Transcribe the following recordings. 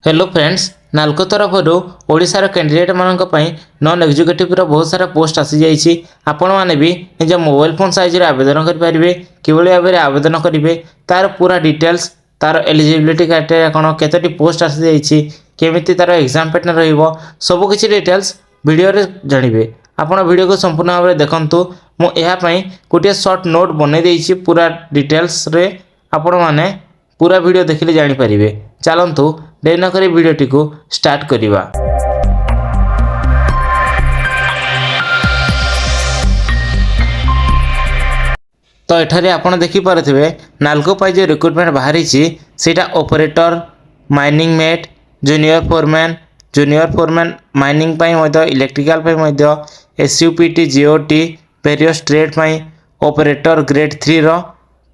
Hello friends NALCO तरफ ओडिशार candidate मानक नॉन एग्जीक्यूटिव बहुत सारा पोस्ट आसी जाइए आपण मैंने भी निज मोबाइल फोन साइज आवेदन करेंगे किभली भाव में आवेदन करेंगे तार पूरा डिटेल्स तार एलिजिबिलिटी क्राइटेरिया कौन केतोटी पोस्ट आसी जाइए केमिति तार एग्जाम पैटर्न रबुकिछ डिटेल्स वीडियो जानवे आपण वीडियो को संपूर्ण भाव में देखूँ मुझे गोटे सर्ट नोट बनई देती पूरा डिटेल्स रे आपण मैंने पूरा वीडियो देखिले जानीपारे। चलतु देरी नक वीडियोटी को स्टार्ट करवा। तो एठारे आपण देखिपारे नाल्को पाई जो रिक्रुटमेंट बाहरी सीटा operator mining mate junior foreman mining electrical SUPT GOT various trade operator grade 3 रो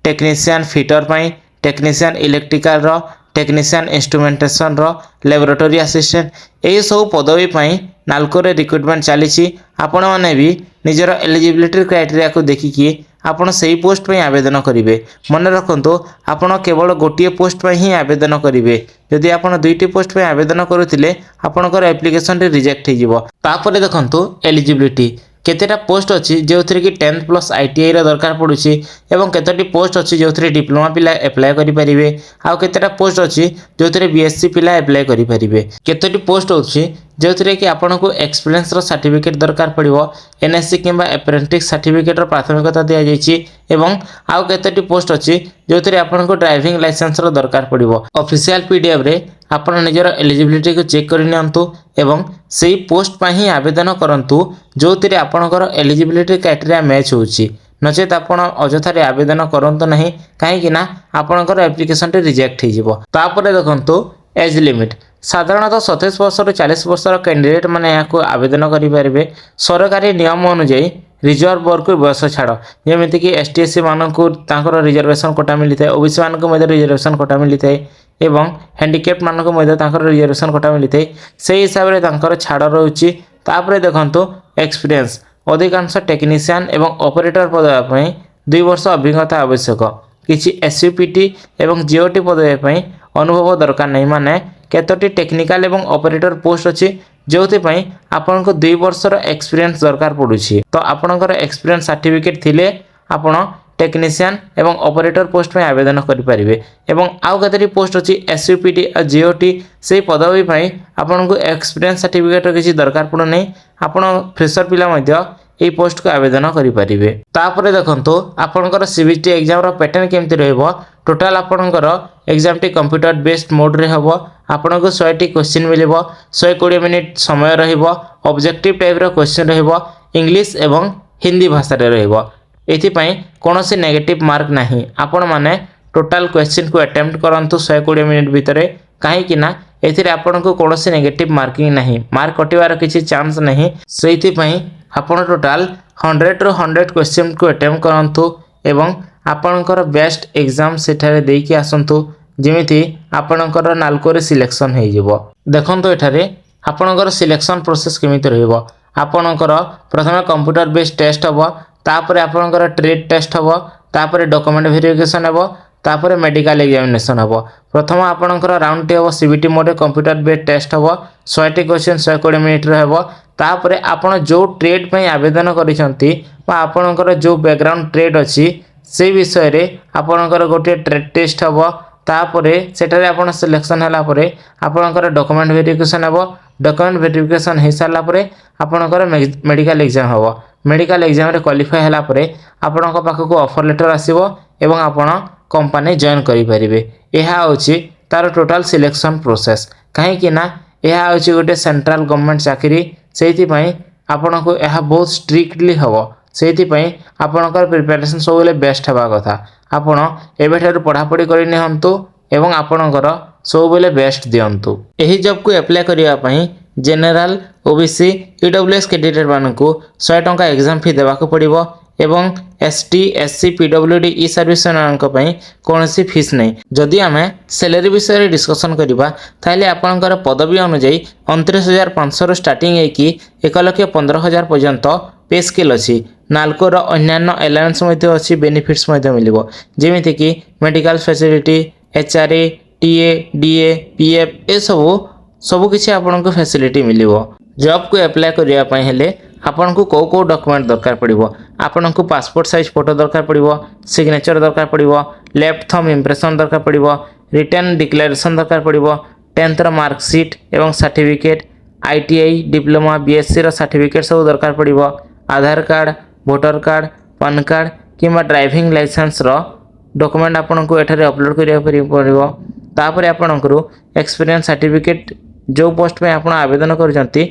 टेक्नीशियन फिटर टेक्नीशियन इलेक्ट्रिकल रो टेक्नीशियन इंस्ट्रुमेंटेशन रो लैबोरेटरी असिस्टेंट यही सब पदवी नाल्को रे रिक्रुटमेंट चली आपण मैंने भी निजर एलिजिबिलिटी क्राइटेरिया को देखिकी आपण सही पोस्ट पे आवेदन करेंगे। मन रखु आपण केवल गोटे पोस्ट पे ही आवेदन करेंगे। जदि आपण दुईटी पोस्ट पे आवेदन करुले आपणकर एप्लिकेशन रिजेक्ट होपर देखु एलिजिबिलिटी केतेटा पोस्ट अच्छी जो थी कि 10th प्लस ITI दरकार पड़ुछि एवं केतोटी पोस्ट अच्छी जो थी डिप्लोमा पिला एप्लाय करेंगे आउ केतेटा पोस्ट अच्छी जो थी BSc पिला एप्लाय करेंगे केतोटी पोस्ट अच्छी जो थी कि आपन को एक्सपीरियंस सर्टिफिकेट दरकार पड़ो NSC किंबा अप्रेंटिस सर्टिफिकेट प्राथमिकता दि जाइए एवं आउ केतोटी पोस्ट अच्छी जो थी आपन को ड्राइविंग लाइसेंस दरकार पड़ो ऑफिशियल PDF रे आपण निजर एलिजिबिलिटी को चेक करनियंतु एवं सेही पोस्ट पर ही आवेदन करंतु जो थी आपणकर एलिजिबिलिटी क्राइटेरिया मैच होउची नचेत आपण अजथारे आवेदन करंतु नहीं कहीं आपणकर एप्लिकेशन रिजेक्ट हो। तापर देखंतु एज लिमिट साधारणतः 27 वर्ष 40 वर्षर कैंडिडेट मैंने यहाँ आवेदन करेंगे। सरकारी नियम अनुଯାयी रिजर्व वर्ग को बयस छाड़ जमीक ST SC मानक रिजर्वेशन कोटा मिली है OBC मानक रिजर्वेशन कोटा मिली है एवं हैंडिकेप्ट मानक रिजर्वेशन कोटा मिली है से हिसाब से छाड़ रोचे। तापर देखंतु एक्सपीरियंस अधिकांश टेक्नीशियन एवं ऑपरेटर पदवी 2 वर्ष अभिज्ञता आवश्यक किसी SUPT एवं GOT पदवी अनुभव दरकार नहीं माने केतोटी टेक्निकल एवं ऑपरेटर पोस्ट अच्छी जो आपन को 2 वर्षर एक्सपीरियंस दरकार पड़ुछि। तो आपनकर एक्सपीरियंस सर्टिफिकेट थिले आपण टेक्नीशियन एवं ऑपरेटर पोस्ट में आवेदन करेंगे एवं आउ केतोटी पोस्ट अच्छी SUPT और GOT से पदवी आपन को एक्सपीरियंस सर्टिफिकेट किसी दरकार पड़ो नहीं आपण फ्रेशर पिला ये पोस्ट को आवेदन करेंगे। तापर देखंतु आपनकर CBT एग्जाम रो पैटर्न केमती रहबो टोटाल आपनकर exam T computer based mode रे हबो आपन को 100 टी क्वेश्चन मिलिबो 120 मिनिट समय रहिबो ऑब्जेक्टिव टाइप रो क्वेश्चन रहिबो इंग्लिश एवं हिंदी भाषा रे रहिबो एथि पई कोनोसी नेगेटिव मार्क नाही आपण माने टोटाल क्वेश्चन को अटेम्प्ट करंतु 120 मिनिट भितरे कहीं एथिरे आपन को कोनोसी नेगेटिव मार्किंग नहीं मार्क कटिवार किछि चांस नहीं सेथि पई आपण टोटाल 100 रो 100 क्वेश्चन को अटेम्प्ट करंतु एवं आपणकर बेस्ट एग्जाम सेठारे देकी आसंतु जेमिति आपणकर नाल्को रे सिलेक्शन हे जिवो। देखंतु एठारे आपणकर सिलेक्शन प्रोसेस केमिति रहइबो आपणकर प्रथमे कंप्यूटर बेस्ड टेस्ट हबो तापर आपणकर ट्रेड टेस्ट हबो तापर डॉक्यूमेंट वेरिफिकेशन हबो तापर मेडिकल एग्जामिनेशन हबो। प्रथम आपणकर राउंड टे हबो CBT mode computer based test हबो 100 टी क्वेश्चन 120 मिनिट रे हबो तापर आपण जो ट्रेड पे आवेदन करिसंती बा आपणकर जो बैकग्राउंड ट्रेड अछि से विषय रे आपणकर गोटे ट्रेड टेस्ट हबो तापर सेटारे आपण सिलेक्शन हला परे आपणकर डॉक्यूमेंट वेरिफिकेशन हबो डॉक्यूमेंट वेरिफिकेशन हे साला परे आपणकर मेडिकल एग्जाम हबो मेडिकल एग्जाम रे क्वालिफाई हला परे आपणक पाखको ऑफर लेटर आसीबो एवं आपण कंपनी जॉइन करि परिबे। एहा होछि तार टोटल सिलेक्शन प्रोसेस कहीं यह होछि गोटे सेंट्रल गवर्नमेंट चाकरी सेति पई आपण को यह बहुत स्ट्रिक्टली हबो सेति पई आपणकर प्रिपरेशन सब बेस्ट हबा कथा आपण एबेठार पढ़ापढ़ी करि निहंतु एवं आपणकर सब बेले बेस्ट दियंतु। एही जॉब को अप्लाई करिया पई जनरल OBC EWS कैंडिडेट मानकु 100 टंका एग्जाम फी देबा को पड़िबो एवं ST SC PWD ई सर्विस मानक पई कोनोसी फीस नहीं। जदि आमे सैलरी विषय रे डिस्कशन करिबा ताले आपनकर पदवी अनुଯାयी 29,500 रो स्टार्टिंग है कि 1,15,000 पर्यंत पे स्केल अछि। नाल्को रो अन्यान्य अलाउंस मध्ये अछि बेनिफिट्स मध्ये मिलिबो जेमिति कि medical facility HRA TA DA PF ए सब किसी आपन को फैसिलिटी मिलिबो। जॉब को अप्लाई करिया पई हेले आपन को को डॉक्यूमेंट दरकार पड़िबो। आपन को पासपोर्ट साइज फोटो दरकार पड़िबो, सिग्नेचर दरकार पड़िबो, लेफ्ट थंब इंप्रेशन दरकार पड़िबो, रिटर्न डिक्लेरेशन दरकार पड़िबो, 10th रो मार्कशीट एवं सर्टिफिकेट, आईटीआई डिप्लोमा बीएससी रो सर्टिफिकेट सब दरकार पड़िबो, Aadhaar card, voter card, PAN card किंबा ड्राइविंग लाइसेंस रो डॉक्यूमेंट आपन को एठारे अपलोड करिया पड़िबो। तापर आपन को एक्सपीरियंस सर्टिफिकेट जो पोस्ट पे आपन आवेदन करजंती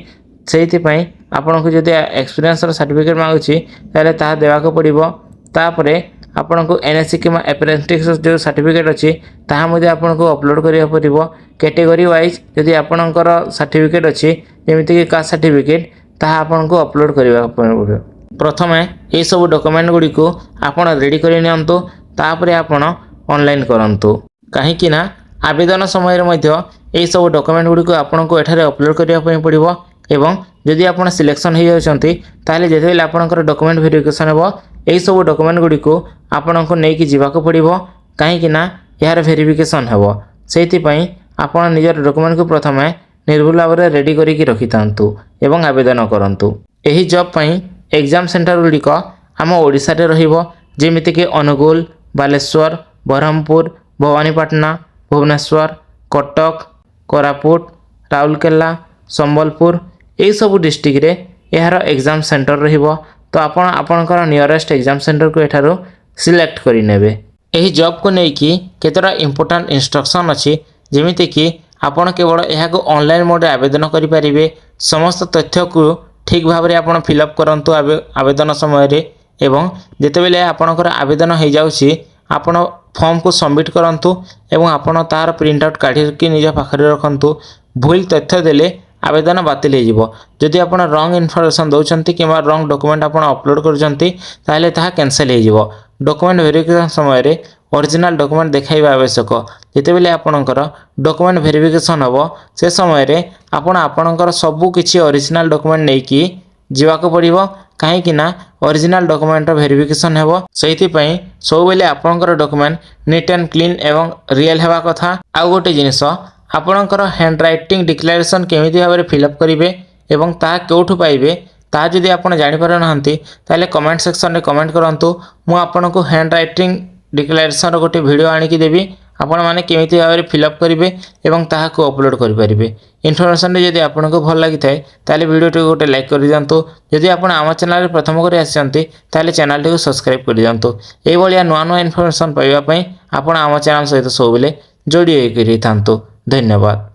सेहिति पई आपन को जदि एक्सपीरियंस रो सर्टिफिकेट मांगुची ताले ताहा देवा को पड़िबो। तापरे आपन को एनएससी किंबा अप्रेंटिस जो सर्टिफिकेट अछि ताहा मध्ये आपन को अपलोड करिया पड़िबो। कैटेगरी वाइज जदि आपनकर सर्टिफिकेट अछि जेमिति कि कास्ट सर्टिफिकेट ताहा आपन को अपलोड करिया पड़िबो। प्रथमे ए सब डॉक्यूमेंट गुडी को आपन रेडी करि नियंतु, तापरे आपन ऑनलाइन करंतु। काहे कि ना आवेदन समय मध्ये ए सब डॉक्यूमेंट गुडी को आपन को एठारे अपलोड करिया पड़िबो एवं जदि आपन सिलेक्शन हो जाउछंती ताले जेतेले आपनकर डॉक्यूमेंट वेरिफिकेशन हेबो ए सब डॉक्यूमेंट गुडी को आपन को नै कि जीवा को पड़िबो। काहे कि ना यार वेरिफिकेशन हेबो सेति पई आपन निजर डॉक्यूमेंट को प्रथमे निर्भुल भाव में रेडी करिकि रखिथांतु एवं आवेदन करंतु। एही जॉब पई एग्जाम सेंटर गुडी को आम ओडिसा रे रहिबो, जेमिति कि अनुगुल, बालेश्वर, बरहमपुर, भवानीपाटना, भुवनेश्वर, कटक, कोरापुट, राउरकेला, संबलपुर ए सब डिस्ट्रिक्ट रे यार एग्जाम सेंटर रहिबो। तो आपण आपनकर नियरेस्ट एग्जाम सेंटर को एठारो सिलेक्ट करि नेबे। एही जॉब को नै कि केतरा इंपोर्टेंट इंस्ट्रक्शन अछि, जेमिति कि आपण केवल यह को ऑनलाइन मोड आवेदन करि परिबे। समस्त तथ्य को ठीक भाव में आपण फिलअप करंतु आवेदन समय रे एवं जेतेबेले आपणकर आवेदन हो जाउछि आपण फॉर्म को सबमिट करंतु एवं आपण तार प्रिंट आउट काढी कि निज पाखरे रखंतु। भूल तथ्य देले आवेदन बातिल हो जिवो। जदि आपण रॉन्ग इन्फॉर्मेशन दउचंती किबा रॉन्ग डॉक्यूमेंट आपण अपलोड करजंती ताले ताहा कैंसिल हो जिवो। डॉक्यूमेंट वेरिफिकेशन समय रे ओरिजिनल डॉक्यूमेंट देखाइबा आवश्यक। जेतेबेले आपणकर डॉक्यूमेंट वेरिफिकेशन हबो से समय रे आपण आपणकर सब किछि ओरिजिनल डॉक्यूमेंट नै कि जीवा को पड़िबो। काहे कि ना ओरिजिनल डॉक्यूमेंट वेरिफिकेशन हेबो सेहिति पई सब बेले आपणकर डॉक्यूमेंट नीट एंड क्लीन एवं रियल हेबा कथा। आ गोटे जिनिस आपणकर हैंड राइटिंग डिक्लेरेशन केमिति भाबरे फिलअप करिवे एवं ता कोठु पाइबे ता जदि आपण जानि पार नहंती ताले कमेंट सेक्शन रे कमेंट करंतु। मु आपन को हैंड राइटिंग डिक्लेरेशन रो गोटे वीडियो आनि कि देबी, आपण माने केमिति भाबरे फिलअप करिवे एवं ताहा को अपलोड करि परिबे। इन्फॉर्मेशन रे जदि आपण को भल लागि थाए ताले वीडियो टी गोटे लाइक करि दियंतु। जदि आपण आम चैनल रे प्रथम करि आछंती ताले चैनल टी को सब्सक्राइब करि दियंतु। एई भलिया नुवा नुवा इन्फॉर्मेशन पाइबा पई आपण आम चैनल सहित सब बेले जोडी होई करि थांतु। धन्यवाद।